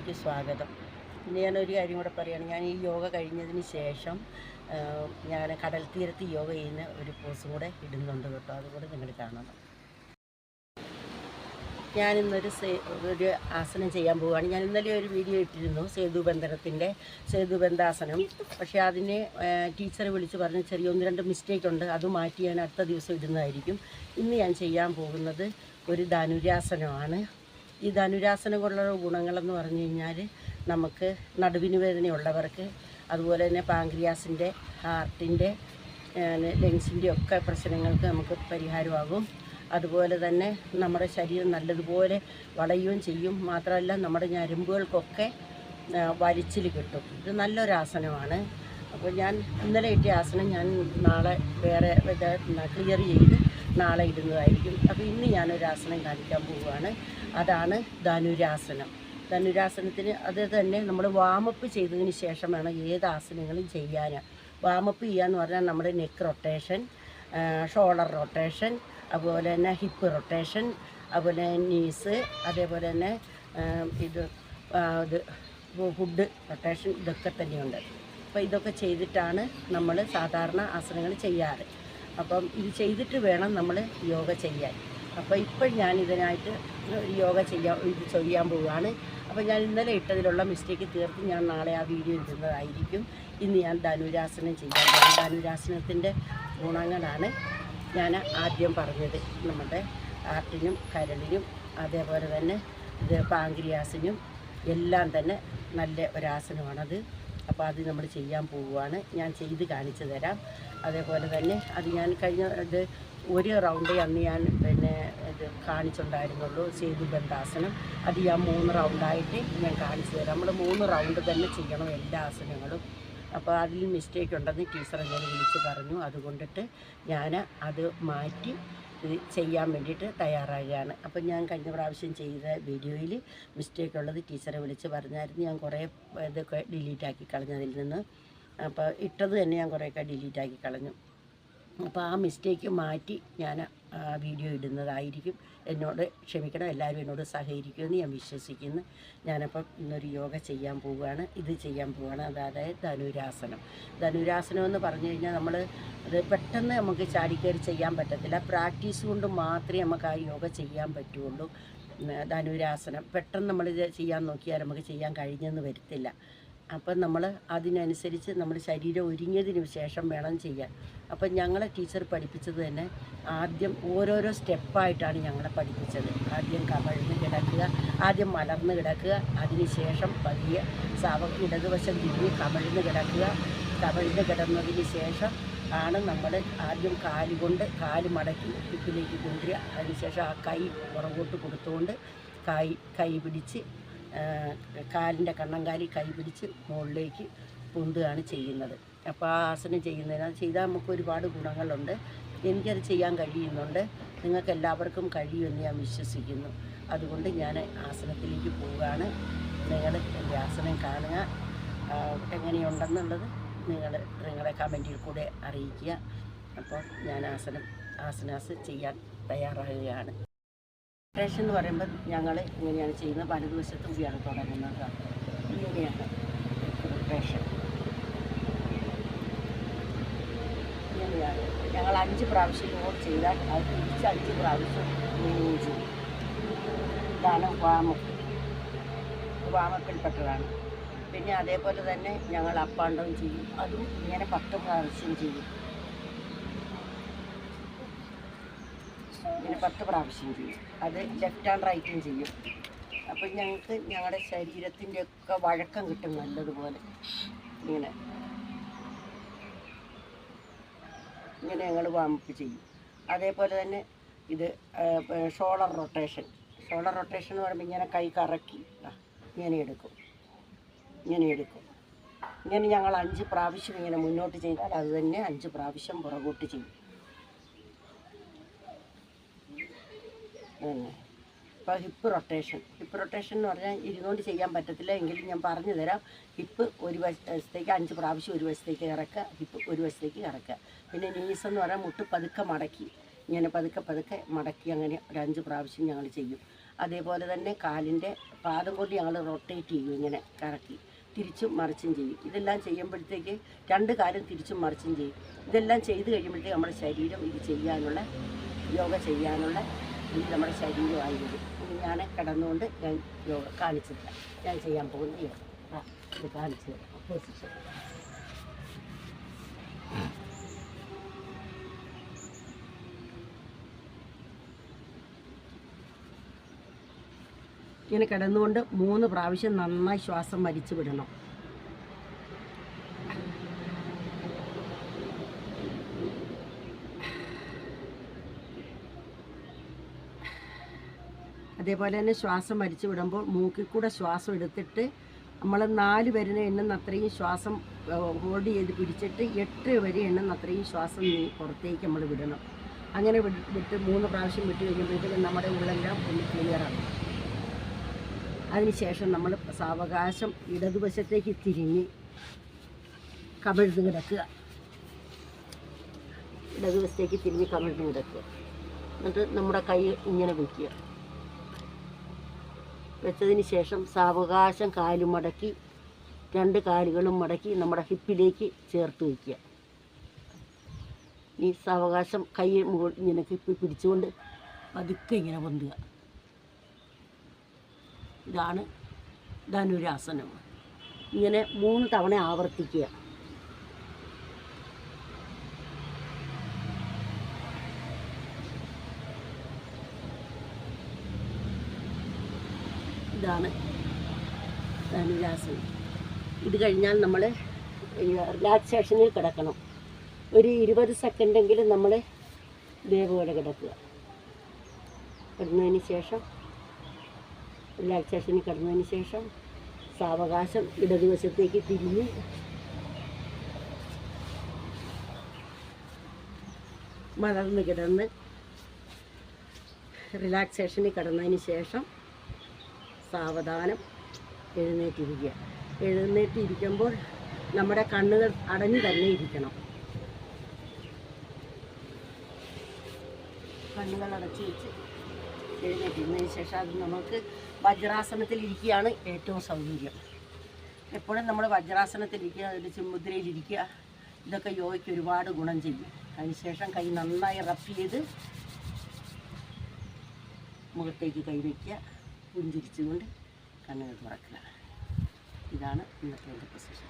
ചാനലിലേക്ക് സ്വാഗതം. ഇനി ഞാനൊരു കാര്യം കൂടെ പറയുകയാണ്. ഞാൻ ഈ യോഗ കഴിഞ്ഞതിന് ശേഷം ഞാൻ കടൽ തീരത്ത് യോഗ ചെയ്യുന്ന ഒരു പോസും കൂടെ ഇടുന്നുണ്ട് കേട്ടോ. അതുകൂടെ നിങ്ങൾ കാണണം. ഞാനിന്നൊരു ഒരു ആസനം ചെയ്യാൻ പോവുകയാണ്. ഞാൻ ഇന്നലെ ഒരു വീഡിയോ ഇട്ടിരുന്നു സേതുബന്ധാസനം. പക്ഷേ അതിനെ ടീച്ചർ വിളിച്ച് പറഞ്ഞ് ചെറിയ 1-2 മിസ്റ്റേക്ക് ഉണ്ട്. അത് മാറ്റി ഞാൻ അടുത്ത ദിവസം ഇടുന്നതായിരിക്കും. ഇന്ന് ഞാൻ ചെയ്യാൻ പോകുന്നത് ഒരു ധനുരാസനമാണ്. ഈ ധനുരാസനം കൊണ്ടുള്ള ഗുണങ്ങളെന്ന് പറഞ്ഞു കഴിഞ്ഞാൽ നമുക്ക് നടുവിന് വേദനയുള്ളവർക്ക്, അതുപോലെ തന്നെ പാങ്ക്രിയാസിൻ്റെ, ഹാർട്ടിൻ്റെ, ലങ്സിൻ്റെ ഒക്കെ പ്രശ്നങ്ങൾക്ക് നമുക്ക് പരിഹാരമാകും. അതുപോലെ തന്നെ നമ്മുടെ ശരീരം നല്ലതുപോലെ വളയുകയും ചെയ്യും. മാത്രമല്ല നമ്മുടെ ഞരമ്പുകൾക്കൊക്കെ വലിച്ചിൽ കിട്ടും. ഇത് നല്ലൊരാസനമാണ്. അപ്പോൾ ഞാൻ ഇന്നലെ ഇട്ട ആസനം ഞാൻ നാളെ വേറെ ക്ലിയർ ചെയ്ത് നാളെ ഇടുന്നതായിരിക്കും. അപ്പോൾ ഇന്ന് ഞാനൊരു ആസനം കാണിക്കാൻ പോവുകയാണ്. അതാണ് ധനുരാസനം. ധനുരാസനത്തിന് അത് തന്നെ നമ്മൾ വാമപ്പ് ചെയ്തതിന് ശേഷം വേണം ഏത് ആസനങ്ങളും ചെയ്യാൻ. വാമപ്പ് ചെയ്യാന്ന് പറഞ്ഞാൽ നമ്മുടെ നെക്ക് റൊട്ടേഷൻ, ഷോൾഡർ റൊട്ടേഷൻ, അതുപോലെ തന്നെ ഹിപ്പ് റൊട്ടേഷൻ, അതുപോലെ നീസ്, അതേപോലെ തന്നെ ഇത് ഫുഡ് റൊട്ടേഷൻ, ഇതൊക്കെ തന്നെയുണ്ട്. അപ്പോൾ ഇതൊക്കെ ചെയ്തിട്ടാണ് നമ്മൾ സാധാരണ ആസനങ്ങൾ ചെയ്യാറ്. അപ്പം ഇത് ചെയ്തിട്ട് വേണം നമ്മൾ യോഗ ചെയ്യാൻ. അപ്പോൾ ഇപ്പോൾ ഞാൻ ഇതിനായിട്ട് യോഗ ചെയ്യാൻ പോവുകയാണ്. അപ്പോൾ ഞാൻ ഇന്നലെ ഇട്ടതിലുള്ള മിസ്റ്റേക്ക് തീർത്ത് ഞാൻ നാളെ ആ വീഡിയോ ഇടുന്നതായിരിക്കും. ഇന്ന് ഞാൻ ധനുരാസനം ചെയ്യാൻ പോകും. ധനുരാസനത്തിൻ്റെ ഗുണങ്ങളാണ് ഞാൻ ആദ്യം പറഞ്ഞത്. നമ്മുടെ ഹാർട്ടിനും കരളിനും അതേപോലെ തന്നെ ഇത് പാങ്ക്രിയാസിനും എല്ലാം തന്നെ നല്ല ഒരാസനമാണത്. അപ്പോൾ അത് നമ്മൾ ചെയ്യാൻ പോവുകയാണ്. ഞാൻ ചെയ്ത് കാണിച്ചു തരാം. അതേപോലെ തന്നെ അത് ഞാൻ കഴിഞ്ഞ ഒരു റൗണ്ടേ അന്ന് ഞാൻ ഇത് കാണിച്ചിട്ടുണ്ടായിരുന്നുള്ളൂ, സേതുബന്ധാസനം. അത് ഞാൻ 3 റൗണ്ടായിട്ട് ഞാൻ കാണിച്ചു തരാം. നമ്മൾ 3 റൗണ്ട് തന്നെ ചെയ്യണം എല്ലാ ആസനങ്ങളും. അപ്പോൾ അതിൽ മിസ്റ്റേക്ക് ഉണ്ടെന്ന് ടീച്ചർ ഞാൻ വിളിച്ച് പറഞ്ഞു. അതുകൊണ്ടിട്ട് ഞാൻ അത് മാറ്റി ഇത് ചെയ്യാൻ വേണ്ടിയിട്ട് തയ്യാറാകുകയാണ്. അപ്പം ഞാൻ കഴിഞ്ഞ പ്രാവശ്യം ചെയ്ത വീഡിയോയിൽ മിസ്റ്റേക്ക് ഉള്ളത് ടീച്ചറെ വിളിച്ച് പറഞ്ഞായിരുന്നു. ഞാൻ കുറേ ഇതൊക്കെ ഡിലീറ്റാക്കി കളഞ്ഞതിൽ നിന്ന്. അപ്പോൾ ഇട്ടത് തന്നെ ഞാൻ കുറേയൊക്കെ ഡിലീറ്റാക്കി കളഞ്ഞു. അപ്പോൾ ആ മിസ്റ്റേക്ക് മാറ്റി ഞാൻ വീഡിയോ ഇടുന്നതായിരിക്കും. എന്നോട് ക്ഷമിക്കണം, എല്ലാവരും എന്നോട് സഹകരിക്കുമെന്ന് ഞാൻ വിശ്വസിക്കുന്നു. ഞാനപ്പം ഇന്നൊരു യോഗ ചെയ്യാൻ പോവുകയാണ്. ഇത് ചെയ്യാൻ പോവുകയാണ്, അതായത് ധനുരാസനം. ധനുരാസനം എന്ന് പറഞ്ഞു കഴിഞ്ഞാൽ അത് പെട്ടെന്ന് നമുക്ക് ചാടിക്കയറി ചെയ്യാൻ പറ്റത്തില്ല. പ്രാക്ടീസ് കൊണ്ട് മാത്രമേ നമുക്ക് ആ യോഗ ചെയ്യാൻ പറ്റുള്ളൂ. ധനുരാസനം പെട്ടെന്ന് നമ്മളിത് ചെയ്യാൻ നോക്കിയാൽ നമുക്ക് ചെയ്യാൻ കഴിഞ്ഞെന്ന് വരത്തില്ല. അപ്പം നമ്മൾ അതിനനുസരിച്ച് നമ്മൾ ശരീരം ഒരുങ്ങിയതിന് ശേഷം വേണം ചെയ്യാൻ. അപ്പം ഞങ്ങളെ ടീച്ചർ പഠിപ്പിച്ചത് തന്നെ ആദ്യം ഓരോരോ സ്റ്റെപ്പായിട്ടാണ് ഞങ്ങളെ പഠിപ്പിച്ചത്. ആദ്യം കമഴ്ന്ന് കിടക്കുക, ആദ്യം മലർന്ന് കിടക്കുക, അതിനുശേഷം പതിയെ ഇടതുവശം തിരിഞ്ഞ് കമഴ്ന്ന് കിടക്കുക. കമഴ്ന്ന് കിടന്നതിന് ശേഷം ആണ് നമ്മൾ ആദ്യം കാല് മടക്കി ഹിപ്പിലേക്ക് കൊണ്ടുവരിക. അതിനുശേഷം ആ കൈ പുറകോട്ട് കൊടുത്തുകൊണ്ട് കൈ പിടിച്ച് കാലിൻ്റെ കണ്ണങ്കാലി കൈ പിടിച്ച് മുകളിലേക്ക് പൊന്തുകയാണ് ചെയ്യുന്നത്. അപ്പോൾ ആ ആസനം ചെയ്താൽ നമുക്ക് ഒരുപാട് ഗുണങ്ങളുണ്ട്. എനിക്കത് ചെയ്യാൻ കഴിയുന്നുണ്ട്. നിങ്ങൾക്ക് എല്ലാവർക്കും കഴിയുമെന്ന് ഞാൻ വിശ്വസിക്കുന്നു. അതുകൊണ്ട് ഞാൻ ആസനത്തിലേക്ക് പോവുകയാണ്. നിങ്ങൾ എൻ്റെ ആസനം കാണുക, എങ്ങനെയുണ്ടെന്നുള്ളത് നിങ്ങളെ കമൻറ്റിൽ കൂടെ അറിയിക്കുക. അപ്പോൾ ഞാൻ ആസനാസ് ചെയ്യാൻ തയ്യാറാകുകയാണ്. റൊട്ടേഷൻ എന്ന് പറയുമ്പോൾ ഞങ്ങൾ ഇങ്ങനെയാണ് ചെയ്യുന്നത്. വലതുവശത്ത് കൂടിയാണ് തുടങ്ങുന്നത്. ഇങ്ങനെയാണ് റൊട്ടേഷൻ. ഇങ്ങനെയാണ് ഞങ്ങൾ 5 പ്രാവശ്യം ലോഡ് ചെയ്താൽ അത് തിരിച്ച് 5 പ്രാവശ്യം മൂവ് ചെയ്യും. ഇതാണ് വാമപ്പിൽപ്പെട്ടതാണ്. പിന്നെ അതേപോലെ തന്നെ ഞങ്ങൾ അപ്പ് ആൻഡ് ഡൗൺ ചെയ്യും. അതും ഇങ്ങനെ 10 പ്രാവശ്യം ചെയ്യും. ഇങ്ങനെ 10 പ്രാവശ്യം ചെയ്യും. അത് ലെഫ്റ്റ് ആൻഡ് റൈറ്റും ചെയ്യും. അപ്പം ഞങ്ങൾക്ക് ഞങ്ങളുടെ ശരീരത്തിൻ്റെ ഒക്കെ വഴക്കം കിട്ടും നല്ലതുപോലെ. ഇങ്ങനെ ഞങ്ങൾ വാമപ്പ് ചെയ്യും. അതേപോലെ തന്നെ ഇത് ഷോൾഡർ റൊട്ടേഷൻ എന്ന് പറയുമ്പോൾ ഇങ്ങനെ കൈ കറക്കി ഇങ്ങനെ എടുക്കും. ഇങ്ങനെ ഞങ്ങൾ 5 പ്രാവശ്യം ഇങ്ങനെ മുന്നോട്ട് ചെയ്താൽ അത് തന്നെ 5 പ്രാവശ്യം പുറകോട്ട് ചെയ്യും. ഇപ്പോൾ ഹിപ്പ് റൊട്ടേഷൻ എന്ന് പറഞ്ഞാൽ ഇരുന്നുകൊണ്ട് ചെയ്യാൻ പറ്റത്തില്ല, എങ്കിലും ഞാൻ പറഞ്ഞു തരാം. ഹിപ്പ് ഒരു വശത്തേക്ക് 5 പ്രാവശ്യം ഒരു വശത്തേക്ക് ഇറക്കുക, ഹിപ്പ് ഒരു വശത്തേക്ക് ഇറക്കുക. പിന്നെ നീസ് എന്ന് പറഞ്ഞാൽ മുട്ട് പതുക്കെ മടക്കി, ഇങ്ങനെ പതുക്കെ മടക്കി അങ്ങനെ ഒരു 5 പ്രാവശ്യം ഞങ്ങൾ ചെയ്യും. അതേപോലെ തന്നെ കാലിൻ്റെ പാദം കൊണ്ട് ഞങ്ങൾ റൊട്ടേറ്റ് ചെയ്യും, ഇങ്ങനെ കറക്കി തിരിച്ചും മറിച്ചും ചെയ്യും. ഇതെല്ലാം ചെയ്യുമ്പോഴത്തേക്ക് 2 കാലും തിരിച്ചും മറിച്ചും ചെയ്യും. ഇതെല്ലാം ചെയ്ത് കഴിയുമ്പോഴത്തേക്ക് നമ്മുടെ ശരീരം ഇത് ചെയ്യാനുള്ള, യോഗ ചെയ്യാനുള്ള ഇത് നമ്മുടെ ശരീരമായി വരും. ഇനി ഞാൻ കിടന്നുകൊണ്ട് ഞാൻ യോഗ കാണിച്ചു തരാം. ഞാൻ ചെയ്യാൻ പോകുന്ന യോഗ ഇത് കാണിച്ചു തരാം. പൊസിഷൻ ഇങ്ങനെ കിടന്നുകൊണ്ട് 3 പ്രാവശ്യം നന്നായി ശ്വാസം വലിച്ചു വിടണം. അതേപോലെ തന്നെ ശ്വാസം വലിച്ചു വിടുമ്പോൾ മൂക്കിൽ കൂടെ ശ്വാസം എടുത്തിട്ട് നമ്മൾ 4 വരെ എണ്ണുന്ന അത്രയും ശ്വാസം ഹോൾഡ് ചെയ്ത് പിടിച്ചിട്ട് 8 വരെ എണ്ണുന്ന അത്രയും ശ്വാസം പുറത്തേക്ക് നമ്മൾ വിടണം. അങ്ങനെ വിട്ട് 3 പ്രാവശ്യം വിട്ട് കഴിയുമ്പോഴത്തേക്കും നമ്മുടെ ഉള്ളെല്ലാം ഒന്ന് ക്ലിയറാണ്. അതിനുശേഷം നമ്മൾ സാവകാശം ഇടതുവശത്തേക്ക് തിരിഞ്ഞ് കമിഴ്ന്ന് കിടക്കുക. ഇടതുവശത്തേക്ക് തിരിഞ്ഞ് കമിഴ്ന്ന് കിടക്കുക. എന്നിട്ട് നമ്മുടെ കൈ ഇങ്ങനെ വയ്ക്കുക. വെച്ചതിന് ശേഷം സാവകാശം കാല് മടക്കി 2 കാലുകളും മടക്കി നമ്മുടെ ഹിപ്പിലേക്ക് ചേർത്ത് വയ്ക്കുക. ഈ സാവകാശം കൈ ഇങ്ങനെ ഹിപ്പി പിടിച്ചുകൊണ്ട് പതുക്കെ ഇങ്ങനെ പൊന്തുക. ഇതാണ് ധനുരാസനം. ഇങ്ങനെ 3 തവണ ആവർത്തിക്കുക. ഇതാണ് ധനുരാസനം. ഇത് കഴിഞ്ഞാൽ നമ്മൾ റിലാക്സേഷനിൽ കിടക്കണം. ഒരു 20 സെക്കൻഡെങ്കിലും നമ്മൾ ഇതേപോലെ കിടക്കുക. കിടന്നതിന് ശേഷം റിലാക്സേഷനിൽ കിടന്നതിന് ശേഷം സാവകാശം ഇടതുവശത്തേക്ക് തിരിഞ്ഞ് മലർന്ന് കിടന്ന് റിലാക്സേഷനിൽ കിടന്നതിന് ശേഷം സാവധാനം എഴുന്നേറ്റിരിക്കുക. എഴുന്നേറ്റിരിക്കുമ്പോൾ നമ്മുടെ കണ്ണുകൾ അടഞ്ഞു തന്നെ ഇരിക്കണം. കണ്ണുകൾ അടച്ചു വെച്ച് എഴുന്നേറ്റിരുന്നതിന് ശേഷം അത് നമുക്ക് വജ്രാസനത്തിലിരിക്കുകയാണ് ഏറ്റവും സൗകര്യം. എപ്പോഴും നമ്മൾ വജ്രാസനത്തിലിരിക്കുക, അതിൽ മുദ്രയിലിരിക്കുക. ഇതൊക്കെ യോഗയ്ക്ക് ഒരുപാട് ഗുണം ചെയ്യും. അതിനുശേഷം കൈ നന്നായി റബ്ബ് ചെയ്ത് മുഖത്തേക്ക് കൈവയ്ക്കുക. പുഞ്ചിരിച്ചുകൊണ്ട് കണ്ണുകൾ തുറക്കുക. ഇതാണ് ഇന്നത്തെ എൻ്റെ പൊസിഷൻ.